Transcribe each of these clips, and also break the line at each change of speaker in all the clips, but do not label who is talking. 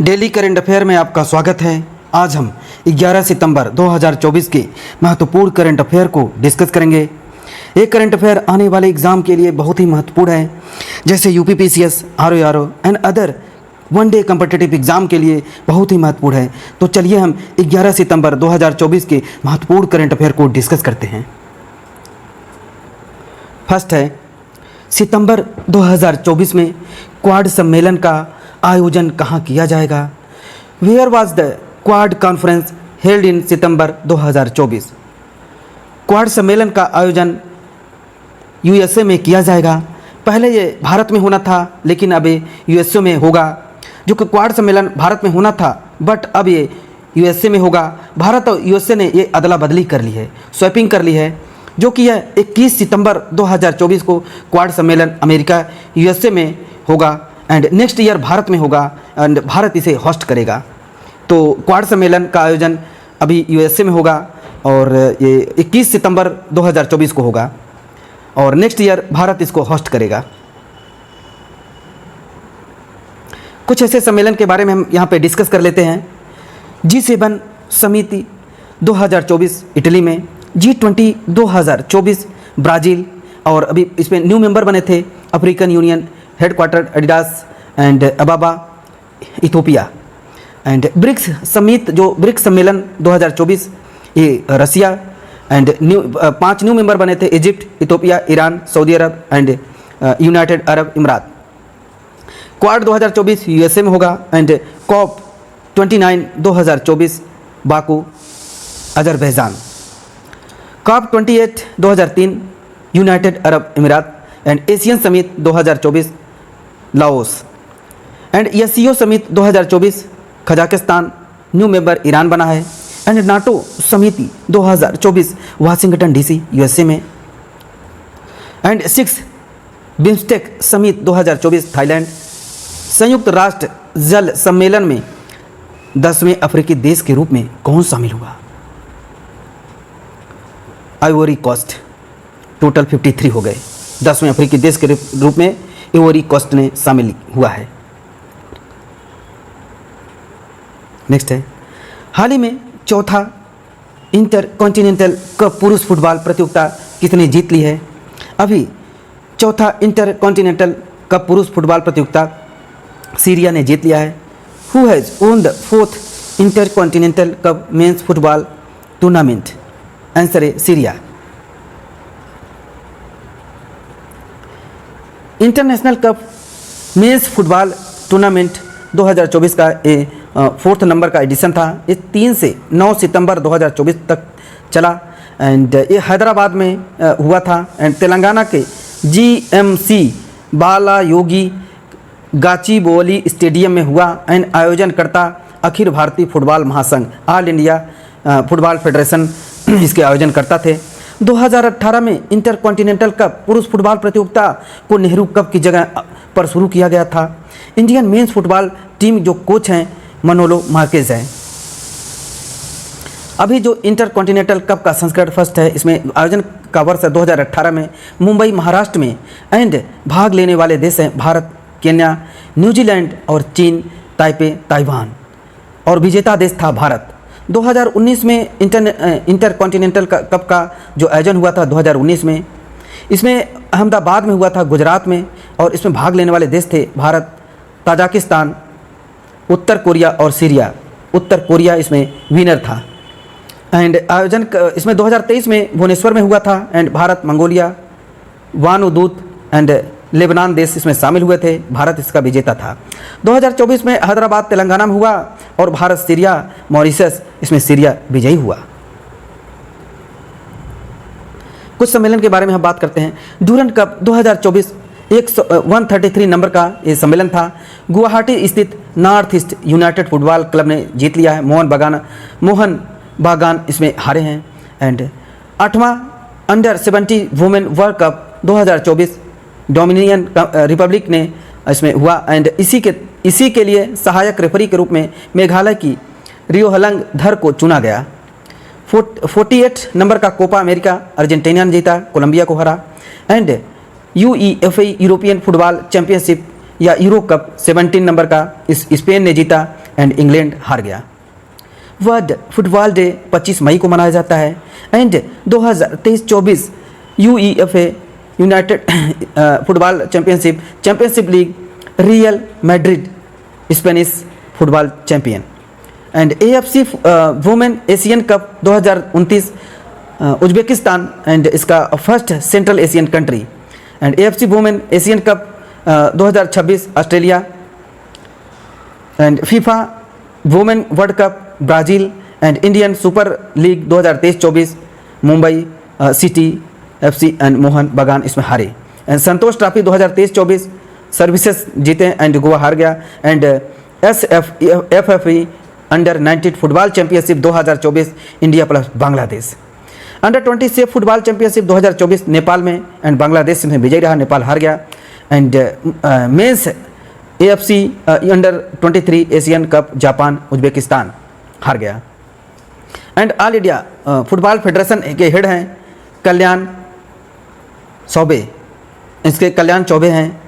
Daily current affair में आपका स्वागत है। आज हम 11 सितंबर 2024 के महत्वपूर्ण करंट अफेयर को डिस्कस करेंगे। ये करंट अफेयर आने वाले एग्ज़ाम के लिए बहुत ही महत्वपूर्ण है, जैसे UPPCS, RORO and other one day competitive exam के लिए बहुत ही महत्वपूर्ण है। तो चलिए हम 11 सितंबर 2024 के महत्वपूर्ण करंट अफेयर को डिस्कस करते हैं। फर्स्ट है, सितंबर 2024 में क्वाड सम्मेलन का आयोजन कहाँ किया जाएगा? Where was the Quad conference held in September 2024? Quad सम्मेलन का आयोजन यूएसए में किया जाएगा। पहले ये भारत में होना था, लेकिन अब ये यूएसए में होगा। जो कि क्वाड सम्मेलन भारत में होना था, बट अब ये यूएसए में होगा। भारत और यूएसए ने ये अदला बदली कर ली है, स्वैपिंग कर ली है, जो कि यह 21 सितंबर 2024 को क्वाड सम्मेलन अमेरिका यूएसए में होगा एंड नेक्स्ट ईयर भारत में होगा एंड भारत इसे होस्ट करेगा। तो क्वाड सम्मेलन का आयोजन अभी यूएसए में होगा और ये 21 सितंबर 2024 को होगा और नेक्स्ट ईयर भारत इसको होस्ट करेगा। कुछ ऐसे सम्मेलन के बारे में हम यहाँ पे डिस्कस कर लेते हैं। G7 समिति 2024 इटली में, G20 2024 ब्राज़ील, और अभी इसमें न्यू मेंबर बने थे African Union, headquarter Adidas and Ababa Ethiopia. And BRICS summit, जो ब्रिक्स सम्मेलन 2024, ये रसिया एंड 5 न्यू मेंबर बने थे Egypt, Ethiopia, Iran, Saudi Arab and United Arab Emirates. Quad 2024 USA में होगा and COP 29 2024 Baku Azerbaijan. COP 28 2003 United Arab Emirates and Asian summit 2024 Laos and SCO summit 2024 Kazakhstan, new member Iran बना है and NATO समिति 2024 Washington DC USA में and 6 BIMSTEC summit 2024 Thailand. संयुक्त राष्ट्र जल सम्मेलन में 10वें अफ्रीकी देश के रूप में कौन शामिल हुआ? Ivory coast. टोटल 53 हो गए। 10वें अफ्रीकी देश के रूप में आइवरी कोस्ट ने शामिल हुआ है। नेक्स्ट है, हाल ही में चौथा इंटर कॉन्टिनेंटल कप पुरुष फुटबॉल प्रतियोगिता किसने जीत ली है? अभी चौथा इंटर कॉन्टिनेंटल कप पुरुष फुटबॉल प्रतियोगिता सीरिया ने जीत लिया है। Who has won the 4th intercontinental cup men's football tournament? Answer है Syria. International cup men's football tournament 2024 का ये 4th नंबर का एडिशन था। ये 3 से 9 सितंबर 2024 तक चला एंड ये हैदराबाद में हुआ था एंड तेलंगाना के GMC बाला योगी गाचीबोली स्टेडियम में हुआ एंड आयोजनकर्ता अखिल भारतीय फुटबॉल महासंघ, ऑल इंडिया फुटबॉल फेडरेशन इसके आयोजनकर्ता थे। 2018 में इंटर कॉन्टिनेंटल कप पुरुष फुटबॉल प्रतियोगिता को नेहरू कप की जगह पर शुरू किया गया था। इंडियन मेंस फुटबॉल टीम जो कोच हैं मनोलो मार्केज हैं। अभी जो इंटर कॉन्टिनेंटल कप का संस्करण फर्स्ट है, इसमें आयोजन का वर्ष है 2018 में, मुंबई महाराष्ट्र में एंड भाग लेने वाले देश हैं भारत, केन्या, न्यूजीलैंड और चीन, ताइपे, ताइवान, और विजेता देश था भारत। 2019 में इंटर कॉन्टिनेंटल कप का जो आयोजन हुआ था 2019 में, इसमें अहमदाबाद में हुआ था गुजरात में, और इसमें भाग लेने वाले देश थे भारत, ताजिकिस्तान, उत्तर कोरिया और सीरिया। उत्तर कोरिया इसमें विनर था एंड आयोजन इसमें 2023 में भुवनेश्वर में हुआ था and Bharat, Mongolia, Vanuatu and Lebanon देश इसमें शामिल हुए थे। भारत इसका विजेता था। 2024 में हैदराबाद तेलंगाना में हुआ और भारत, सीरिया, मॉरिशस इसमें सीरिया विजयी हुआ। कुछ सम्मेलन के बारे में हम बात करते हैं। डूरन कप 2024 133 नंबर का ये सम्मेलन था। गुवाहाटी स्थित North East United Football Club ने जीत लिया है। मोहन बागान इसमें हारे हैं एंड 8वां under 70 women world cup 2024 Dominican Republic ने इसमें हुआ एंड इसी के लिए सहायक रेफरी के रूप में मेघालय की रियोहलंग धर को चुना गया। 48 नंबर का कोपा अमेरिका अर्जेंटीना ने जीता, कोलंबिया को हरा and UEFA European football championship या यूरो कप 17 नंबर का इस स्पेन ने जीता, एंड इंग्लैंड हार गया। वर्ल्ड फुटबॉल डे 25 मई को मनाया जाता है and 2023-24 UEFA United football championship league Real Madrid Spanish football champion and AFC women Asian cup 2029 Uzbekistan and इसका first central Asian country and AFC women Asian cup 2026 Australia and FIFA women world cup Brazil and Indian Super League 2023-24 Mumbai City FC and Mohan Bagan इसमें हारे and Santosh trophy 2023-24 services जीते and Goa हार गया and SFFE under 19 football championship 2024 India plus Bangladesh under 20 से football championship 2024 Nepal में and Bangladesh में विजयी रहा, नेपाल हार गया and men's AFC under 23 Asian cup Japan Uzbekistan हार गया and All India Football Federation के हेड हैं कल्याण चौबे, इसके कल्याण चौबे हैं।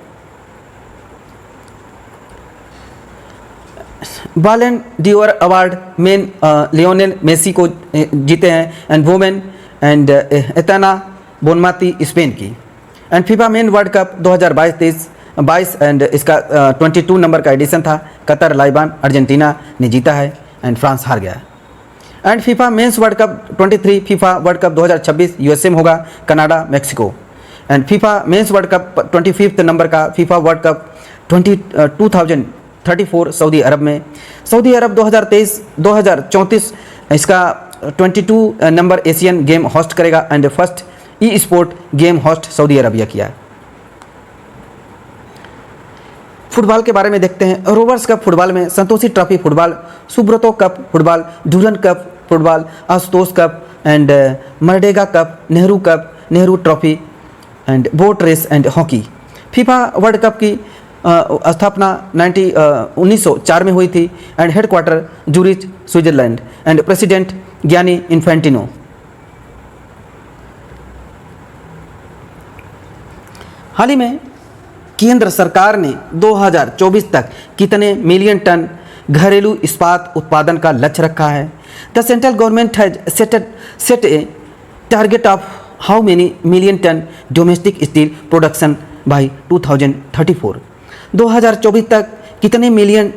Ballon d'Or award men Lionel Messi को जीते हैं and women and Aitana Bonmati Spain की and FIFA men world cup 2022 and इसका 22 नंबर का एडिशन था, कतर लाइबान अर्जेंटीना ने जीता है एंड फ्रांस हार गया and FIFA men's world cup 23 FIFA world cup 2026 USA में होगा, Canada Mexico and FIFA men's world cup 25 number का FIFA world cup 2034 Saudi Arab में, सऊदी अरब 2023-2034 इसका 22 नंबर एशियन गेम होस्ट करेगा and first sport game host Saudi Arabia किया। Football के बारे में देखते हैं। रोवर्स कप फुटबॉल में Santoshi trophy football, Subroto cup football, Durand cup football, Ashutosh cup and Merdeka cup, Nehru trophy and boat race and hockey. FIFA world cup की स्थापना 1904 में हुई थी and headquarter Zurich Switzerland and president Gianni Infantino. हाल ही में केंद्र सरकार ने 2024 तक कितने मिलियन टन घरेलू इस्पात उत्पादन का लक्ष्य रखा है? The central government has set a target of how many million ton domestic steel production by 2034। 2024 तक कितने मिलियन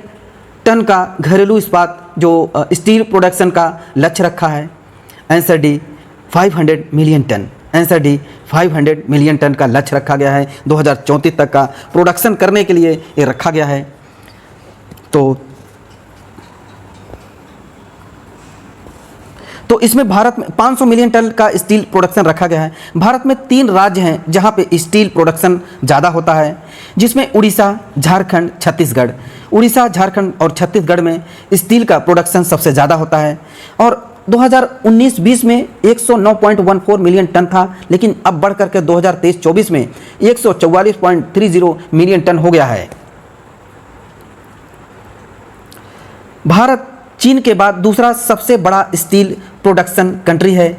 टन का घरेलू इस्पात जो स्टील प्रोडक्शन का लक्ष्य रखा है? Answer D 500 million ton. Answer D 500 million ton का लक्ष्य रखा गया है 2034 तक का प्रोडक्शन करने के लिए ये रखा गया है। तो इसमें भारत में 500 मिलियन टन का स्टील प्रोडक्शन रखा गया है। भारत में 3 राज्य हैं जहां पे स्टील प्रोडक्शन ज़्यादा होता है, जिसमें उड़ीसा, झारखंड, छत्तीसगढ़। उड़ीसा, झारखंड और छत्तीसगढ़ में स्टील का प्रोडक्शन सबसे ज़्यादा होता है और 2019-20 में 109.14 मिलियन टन था, लेकिन अब बढ़ करके 2023-24 में 144.30 मिलियन टन हो गया है। भारत चीन के बाद दूसरा सबसे बड़ा स्टील प्रोडक्शन कंट्री है।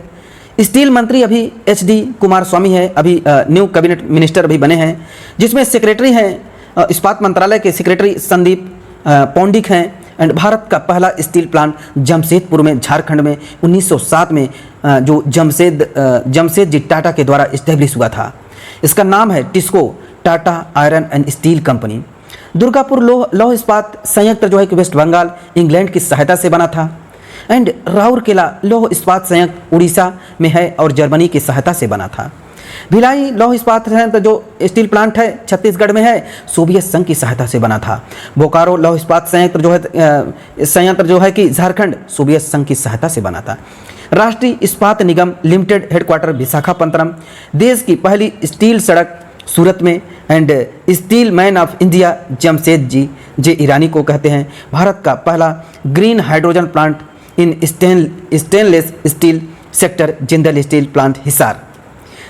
स्टील मंत्री अभी HD कुमारस्वामी है, अभी न्यू कैबिनेट मिनिस्टर अभी बने हैं, जिसमें सेक्रेटरी हैं इस्पात मंत्रालय के सेक्रेटरी संदीप पौंडिक हैं एंड भारत का पहला स्टील प्लांट जमशेदपुर में झारखंड में 1907 में जो जमशेदजी टाटा के द्वारा इस्टेब्लिश हुआ था। इसका नाम है TISCO Tata iron and steel company. Durgapur लौह इस्पात संयंत्र जो है कि वेस्ट बंगाल इंग्लैंड की सहायता से बना था एंड राउरकेला लौह इस्पात संयंत्र उड़ीसा में है और जर्मनी की सहायता से बना था। भिलाई लौह इस्पात संयंत्र जो स्टील प्लांट है छत्तीसगढ़ में है, सोवियत संघ की सहायता से बना था। बोकारो लौह इस्पात संयंत्र जो है कि झारखंड सोवियत संघ की सहायता से बना था। राष्ट्रीय इस्पात निगम लिमिटेड हेडक्वार्टर विशाखापट्टनम। देश की पहली स्टील सड़क सूरत में and steel man of India Jamshedji J Irani को कहते हैं। भारत का पहला green hydrogen plant in stainless steel sector Jindal steel plant Hisar.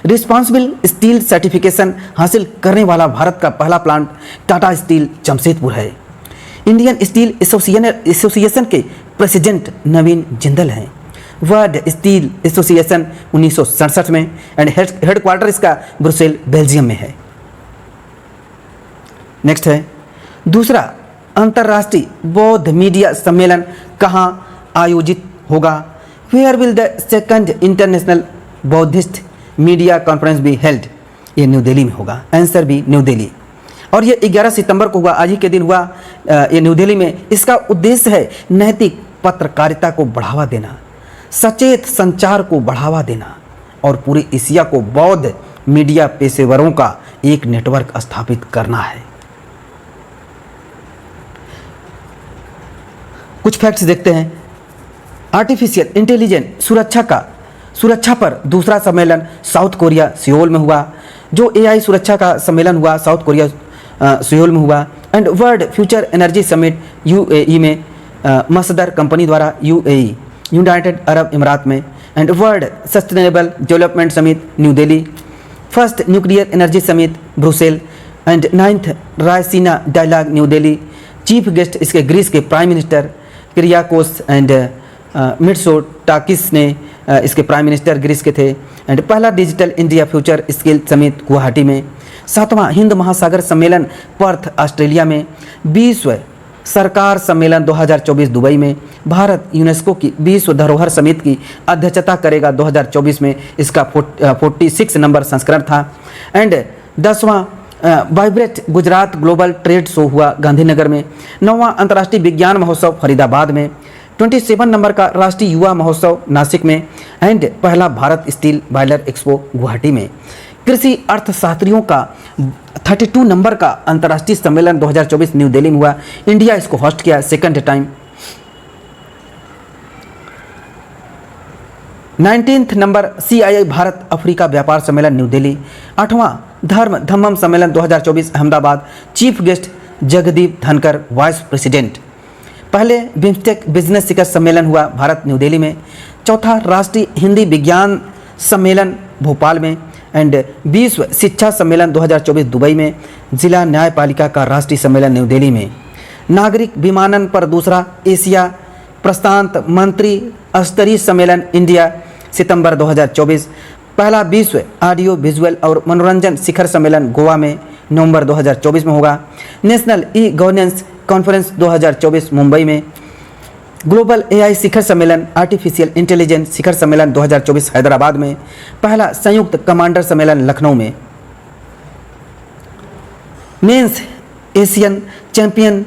Responsible steel certification हासिल करने वाला भारत का पहला प्लांट टाटा स्टील जमशेदपुर है। इंडियन स्टील एसोसिएशन के प्रेसिडेंट नवीन जिंदल हैं। वर्ल्ड स्टील एसोसिएशन 1967 में एंड हेडक्वार्टर इसका ब्रुसेल बेल्जियम में है। नेक्स्ट है दूसरा अंतर्राष्ट्रीय बौद्ध मीडिया सम्मेलन कहाँ आयोजित होगा? Where will the second international Buddhist media conference be held? ये न्यू दिल्ली में होगा। Answer B new Delhi. और ये 11 सितंबर को हुआ, आज ही के दिन हुआ ये न्यू दिल्ली में। इसका उद्देश्य है नैतिक पत्रकारिता को बढ़ावा देना, सचेत संचार को बढ़ावा देना और पूरे एशिया को बौद्ध मीडिया पेशेवरों का एक नेटवर्क स्थापित करना है। कुछ फैक्ट्स देखते हैं। आर्टिफिशियल इंटेलिजेंस सुरक्षा पर दूसरा सम्मेलन साउथ कोरिया सियोल में हुआ। जो एआई सुरक्षा का सम्मेलन हुआ साउथ कोरिया सियोल में हुआ। And world future energy summit UAE में मसदर कंपनी द्वारा यूएई यूनाइटेड अरब अमीरात में। And world sustainable development summit new Delhi. First nuclear energy summit Brussels. And 9th Raisina dialogue new Delhi. Chief guest इसके Greece के prime minister Kyriakos and Mitsotakis ने इसके prime minister Greece के थे। And पहला digital India future skill summit Guwahati में। 7वां हिंद महासागर सम्मेलन पर्थ ऑस्ट्रेलिया में। 20वें सरकार सम्मेलन 2024 दुबई में। भारत यूनेस्को की विश्व धरोहर समिति की अध्यक्षता करेगा 2024 में। इसका 46 नंबर संस्करण था। एंड 10वां vibrant Gujarat global trade show हुआ गांधीनगर में। 9वां अंतर्राष्ट्रीय विज्ञान महोत्सव फरीदाबाद में। 27 नंबर का राष्ट्रीय युवा महोत्सव नासिक में। एंड पहला Bharat steel boiler expo Guwahati में। कृषि अर्थशास्त्रियों का 32 नंबर का अंतर्राष्ट्रीय सम्मेलन 2024 न्यू दिल्ली में हुआ। इंडिया इसको होस्ट किया second time. 19th number CII Bharat Africa व्यापार सम्मेलन न्यू दिल्ली। 8वां धम्मम सम्मेलन 2024 अहमदाबाद। चीफ गेस्ट जगदीप धनकर वाइस प्रेसिडेंट। पहले बिम्स्टेक बिजनेस शिखर सम्मेलन हुआ भारत न्यू दिल्ली में। चौथा राष्ट्रीय हिंदी विज्ञान सम्मेलन भोपाल में। एंड 20 शिक्षा सम्मेलन 2024 दुबई में। जिला न्यायपालिका का राष्ट्रीय सम्मेलन न्यू दिल्ली में। नागरिक विमानन पर दूसरा एशिया प्रशांत मंत्री स्तरीय सम्मेलन इंडिया सितंबर 2024। पहला 20 ऑडियो विजुअल और मनोरंजन शिखर सम्मेलन गोवा में नवंबर 2024 में होगा। National e governance conference 2024 Mumbai में। ग्लोबल एआई शिखर सम्मेलन आर्टिफिशियल इंटेलिजेंस शिखर सम्मेलन 2024 हैदराबाद में। पहला संयुक्त कमांडर सम्मेलन लखनऊ में। Men's Asian champion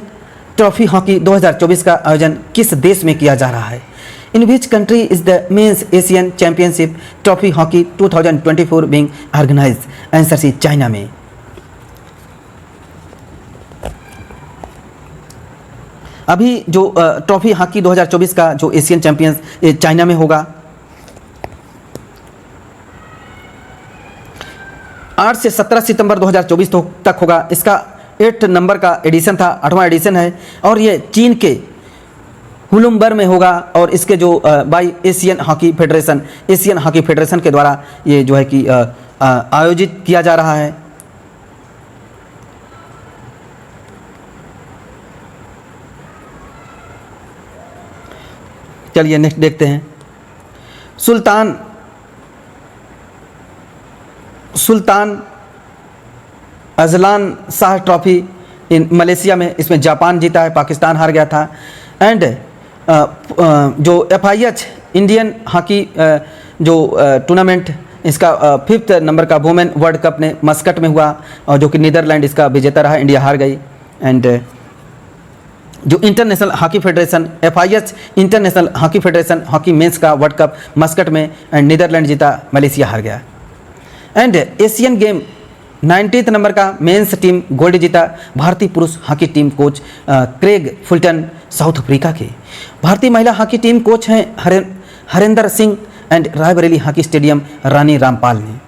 trophy hockey 2024 का आयोजन किस देश में किया जा रहा है? In which country is the men's Asian championship trophy hockey 2024 being organised? Answer C China में। अभी जो ट्रॉफी हॉकी 2024 का जो एशियन चैंपियंस ये चाइना में होगा। 8 से 17 सितंबर 2024 तक होगा। इसका 8 नंबर का एडिशन था, 8वां एडिशन है और ये चीन के हुलुम्बर में होगा। और इसके जो बाई एशियन हॉकी फेडरेशन के द्वारा ये जो है कि आयोजित किया जा रहा है। चलिए नेक्स्ट देखते हैं। Sultan Azlan Shah trophy in Malaysia में, इसमें जापान जीता है, पाकिस्तान हार गया था। एंड जो FIH इंडियन हॉकी जो टूर्नामेंट इसका 5th नंबर का वुमेन वर्ल्ड कप ने मस्कट में हुआ और जो कि नीदरलैंड इसका विजेता रहा, इंडिया हार गई। एंड जो international hockey federation FIH international hockey federation hockey men's का वर्ल्ड कप मस्कट में एंड नीदरलैंड जीता, मलेशिया हार गया। And Asian game 19th number का मेंस टीम गोल्ड जीता, भारतीय पुरुष hockey team coach Craig Fulton South Africa के। भारतीय महिला हॉकी टीम कोच हैं Harendra Singh and Raebareli hockey stadium Rani Rampal ने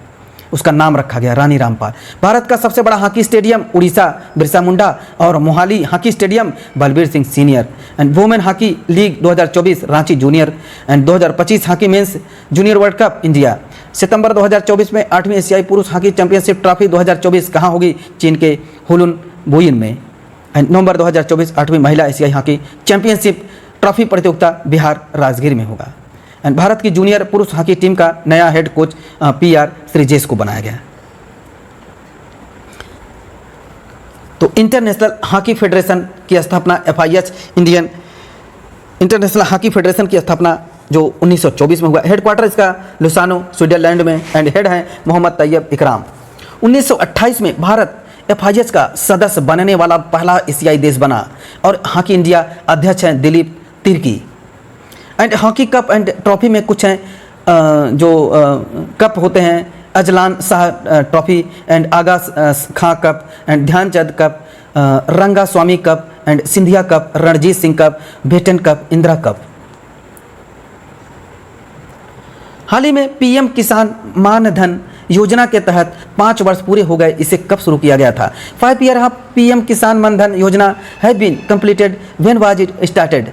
उसका नाम रखा गया, रानी रामपाल। भारत का सबसे बड़ा हॉकी स्टेडियम उड़ीसा बिरसा मुंडा और Mohali hockey stadium Balbir Singh senior. And women hockey league 2024 Ranchi junior. And 2025 hockey men's junior world cup India. सितंबर 2024 में 8वीं एशियाई पुरुष हॉकी चैंपियनशिप ट्रॉफी 2024 कहाँ होगी? चीन के हुलुन बुइन में। एंड नवंबर 2024 8वीं महिला एशियाई हॉकी चैंपियनशिप ट्रॉफी प्रतियोगिता बिहार राजगीर में होगा। एंड भारत की जूनियर पुरुष हॉकी टीम का नया हेड कोच PR श्रीजेश को बनाया गया। तो इंटरनेशनल हॉकी फेडरेशन की स्थापना FIH Indian international hockey federation की स्थापना जो 1924 में हुआ। हेडक्वार्टर इसका लुसानो स्विट्जरलैंड में एंड हेड है मोहम्मद तैयब इकराम। 1928 में भारत FIH का सदस्य बनने वाला पहला एशियाई देश बना और हॉकी इंडिया अध्यक्ष हैं Dilip Tirkey. And hockey cup and trophy में कुछ हैं जो कप होते हैं, Ajlan Shah trophy and Aga Khan cup and Dhyanchand cup, Ranga Swami cup and Scindia cup, Ranjit Singh cup, Beighton cup, Indira cup. हाल ही में PM किसान मानधन योजना के तहत 5 वर्ष पूरे हो गए। इसे कब शुरू किया गया था? 5 year of PM Kisan Maandhan Yojana have been completed. When was it started?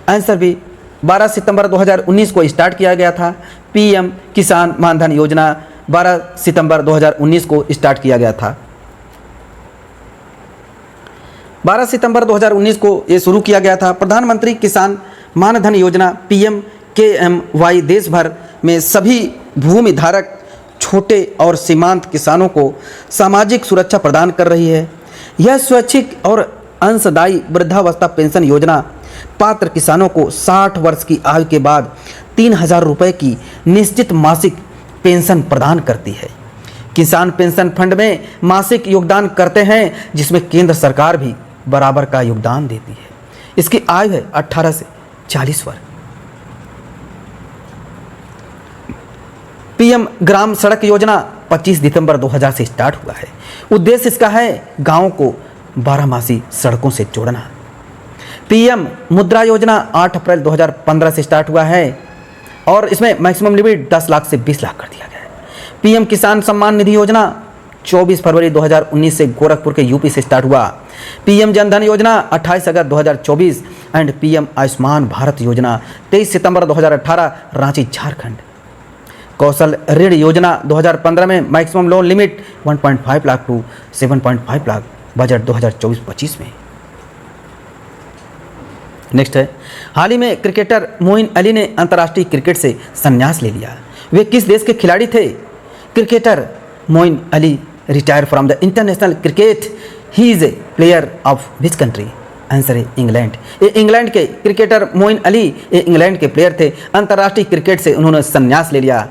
Answer B 12 सितंबर 2019 को स्टार्ट किया गया था। PM किसान मानधन योजना 12 सितंबर 2019 को स्टार्ट किया गया था। 12 सितंबर 2019 को ये शुरू किया गया था। प्रधानमंत्री किसान मानधन योजना PMKMY देश भर में सभी भूमि धारक छोटे और सीमांत किसानों को सामाजिक सुरक्षा प्रदान कर रही है। यह स्वैच्छिक और अंशदायी वृद्धावस्था पेंशन योजना पात्र किसानों को 60 वर्ष की आयु के बाद 3,000 रुपये की निश्चित मासिक पेंशन प्रदान करती है। किसान पेंशन फंड में मासिक योगदान करते हैं जिसमें केंद्र सरकार भी बराबर का योगदान देती है। इसकी आयु है 18 से 40 वर्ष। PM ग्राम सड़क योजना 25 दिसंबर 2000 से स्टार्ट हुआ है। उद्देश्य इसका है गाँव को 12मासी सड़कों से जोड़ना। PM मुद्रा योजना 8 अप्रैल 2015 से स्टार्ट हुआ है और इसमें मैक्सिमम लिमिट 10 लाख से 20 लाख कर दिया गया है। PM किसान सम्मान निधि योजना 24 फरवरी 2019 से गोरखपुर के UP से स्टार्ट हुआ। PM जनधन योजना 28 अगस्त 2024 एंड PM आयुष्मान भारत योजना 23 सितंबर 2018 रांची झारखंड। कौशल ऋण योजना 2015 में maximum loan limit 1.5 lakh to 7.5 lakh, budget 2024-25 में। नेक्स्ट है, हाल ही में क्रिकेटर मोइन अली ने अंतर्राष्ट्रीय क्रिकेट से संन्यास ले लिया। वे किस देश के खिलाड़ी थे? Cricketer Moeen Ali retire from the international cricket. He is a player of which country? Answer है इंग्लैंड। ये इंग्लैंड के क्रिकेटर मोइन अली ये इंग्लैंड के प्लेयर थे। अंतर्राष्ट्रीय क्रिकेट से उन्होंने संन्यास ले लिया।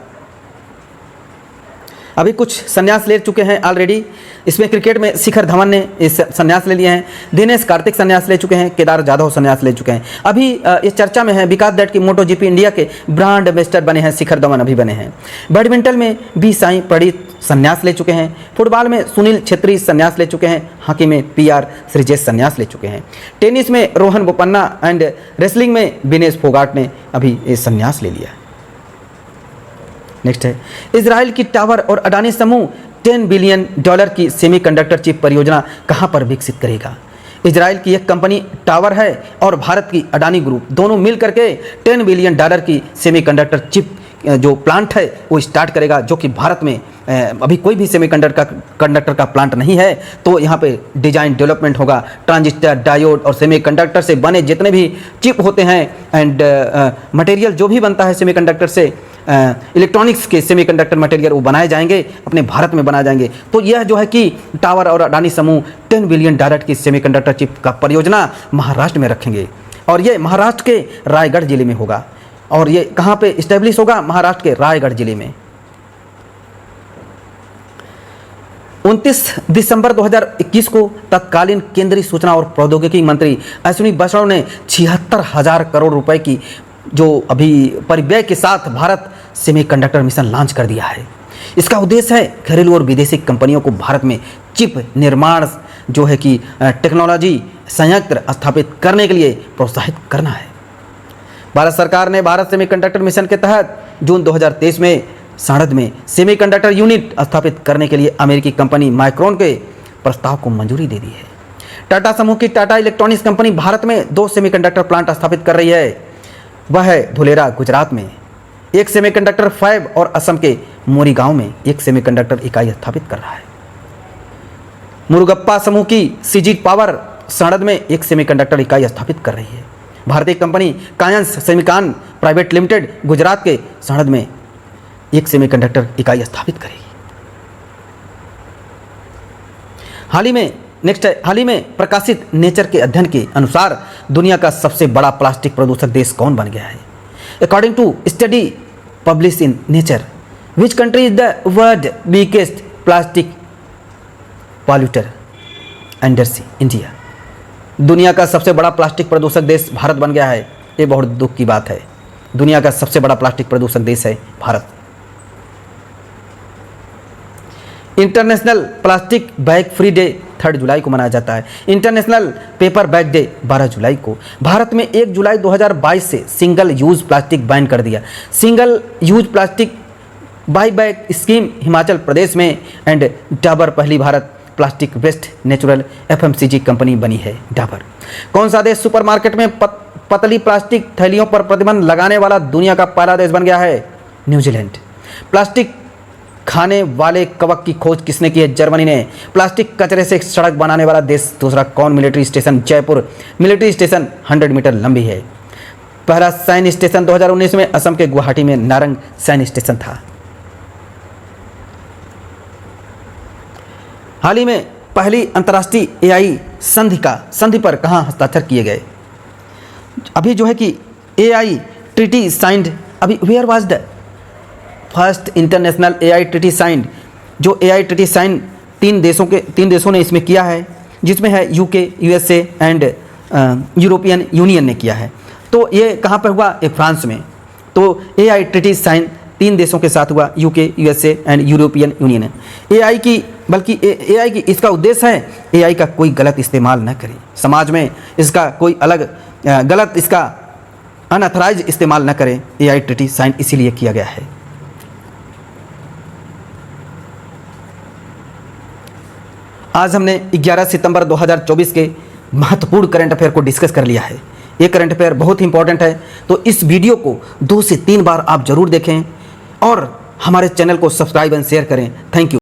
अभी कुछ संन्यास ले चुके हैं ऑलरेडी। इसमें क्रिकेट में शिखर धवन ने इस संन्यास ले लिए हैं, दिनेश कार्तिक संन्यास ले चुके हैं, केदार जाधव संन्यास ले चुके हैं। अभी इस चर्चा में है विकास दत्त की MotoGP इंडिया के ब्रांड एम्बेसडर बने हैं, शिखर धवन अभी बने हैं। बैडमिंटन में बी साई प्रणीत संन्यास ले चुके हैं। फुटबॉल में सुनील छेत्री संन्यास ले चुके हैं। हॉकी में PR श्रीजेश संन्यास ले चुके हैं। टेनिस में रोहन बोपन्ना एंड रेसलिंग में विनेश फोगाट ने अभी ये संन्यास ले लिया। नेक्स्ट है, इजराइल की टावर और अडानी समूह $10 बिलियन की सेमीकंडक्टर चिप परियोजना कहां पर विकसित करेगा? इजराइल की एक कंपनी टावर है और भारत की अडानी ग्रुप दोनों मिल करके $10 बिलियन की सेमीकंडक्टर चिप जो प्लांट है वो स्टार्ट करेगा, जो कि भारत में अभी कोई भी सेमीकंडक्टर का प्लांट नहीं है। तो यहाँ पे डिजाइन डेवलपमेंट होगा। ट्रांजिस्टर, डायोड और सेमीकंडक्टर से बने जितने भी चिप होते हैं एंड मटेरियल जो भी बनता है सेमीकंडक्टर से, इलेक्ट्रॉनिक्स के सेमीकंडक्टर मटेरियल वो बनाए जाएंगे, अपने भारत में बनाए जाएंगे। तो यह जो है कि टावर और अडानी समूह $10 बिलियन की सेमीकंडक्टर चिप का परियोजना महाराष्ट्र में रखेंगे और ये महाराष्ट्र के रायगढ़ जिले में होगा। और ये कहाँ पे इस्टेब्लिश होगा? महाराष्ट्र के रायगढ़ जिले में। 29 दिसंबर 2021 को तत्कालीन केंद्रीय सूचना और प्रौद्योगिकी मंत्री अश्विनी वैष्णव ने 76,000 करोड़ रुपए की जो अभी परिव्यय के साथ भारत सेमीकंडक्टर मिशन लॉन्च कर दिया है। इसका उद्देश्य है घरेलू और विदेशी कंपनियों को भारत में चिप निर्माण जो है कि टेक्नोलॉजी संयंत्र स्थापित करने के लिए प्रोत्साहित करना है। भारत सरकार ने भारत सेमीकंडक्टर मिशन के तहत जून 2023 में साणंद में सेमीकंडक्टर यूनिट स्थापित करने के लिए अमेरिकी कंपनी माइक्रोन के प्रस्ताव को मंजूरी दे दी है। टाटा समूह की टाटा इलेक्ट्रॉनिक्स कंपनी भारत में 2 सेमीकंडक्टर प्लांट स्थापित कर रही है। वह है धुलेरा गुजरात में एक सेमीकंडक्टर फैब और असम के मोरीगांव में एक सेमीकंडक्टर इकाई स्थापित कर रहा है। मुरुगप्पा समूह की सीजीट पावर साणंद में एक सेमीकंडक्टर इकाई स्थापित कर रही है। भारतीय company Kaynes Semicon private limited Gujarat के साणंद में एक सेमीकंडक्टर इकाई स्थापित करेगी। हाल ही में नेक्स्ट है, हाल ही में प्रकाशित नेचर के अध्ययन के अनुसार दुनिया का सबसे बड़ा प्लास्टिक प्रदूषक देश कौन बन गया है? According to study publish in Nature, which country is the world biggest plastic polluter? Answer C India. दुनिया का सबसे बड़ा प्लास्टिक प्रदूषक देश भारत बन गया है। ये बहुत दुख की बात है। दुनिया का सबसे बड़ा प्लास्टिक प्रदूषक देश है Bharat. International plastic bag free day 3 जुलाई को मनाया जाता है। इंटरनेशनल पेपर बैग डे 12 जुलाई को। भारत में 1 जुलाई 2022 से सिंगल यूज प्लास्टिक बैन कर दिया। Single use plastic buy back scheme Himachal Pradesh में एंड डाबर पहली Bharat plastic waste neutral FMCG company बनी है डाबर। कौन सा देश सुपरमार्केट में पतली प्लास्टिक थैलियों पर प्रतिबंध लगाने वाला दुनिया का पहला देश बन गया है? न्यूजीलैंड। प्लास्टिक खाने वाले कवक की खोज किसने की है? जर्मनी ने। प्लास्टिक कचरे से सड़क बनाने वाला देश दूसरा कौन? Military station Jaipur military station 100 metre लंबी है। पहला सैन्य स्टेशन 2019 में असम के गुवाहाटी में नारंग सैन्य स्टेशन था। हाल ही में पहली अंतर्राष्ट्रीय AI संधि पर कहाँ हस्ताक्षर किए गए? अभी जो है कि AI ट्रीटी साइंड, अभी where was the first international AI treaty signed? जो AI ट्रीटी साइन 3 देशों ने इसमें किया है, जिसमें है UK, USA and European union ने किया है। तो ये कहाँ पर हुआ? एक फ्रांस में। तो AI ट्रीटी साइन 3 देशों के साथ हुआ, UK, USA and European union. AI की इसका उद्देश्य है AI का कोई गलत इस्तेमाल न करे, समाज में इसका कोई अलग गलत इसका अनऑथराइज इस्तेमाल न करे। AI ट्रीटी साइन इसीलिए किया गया है। आज हमने 11 सितंबर 2024 के महत्वपूर्ण करंट अफेयर को डिस्कस कर लिया है। ये करंट अफेयर बहुत इंपॉर्टेंट है, तो इस वीडियो को 2 से 3 बार आप जरूर देखें और हमारे चैनल को सब्सक्राइब एंड शेयर करें। Thank you.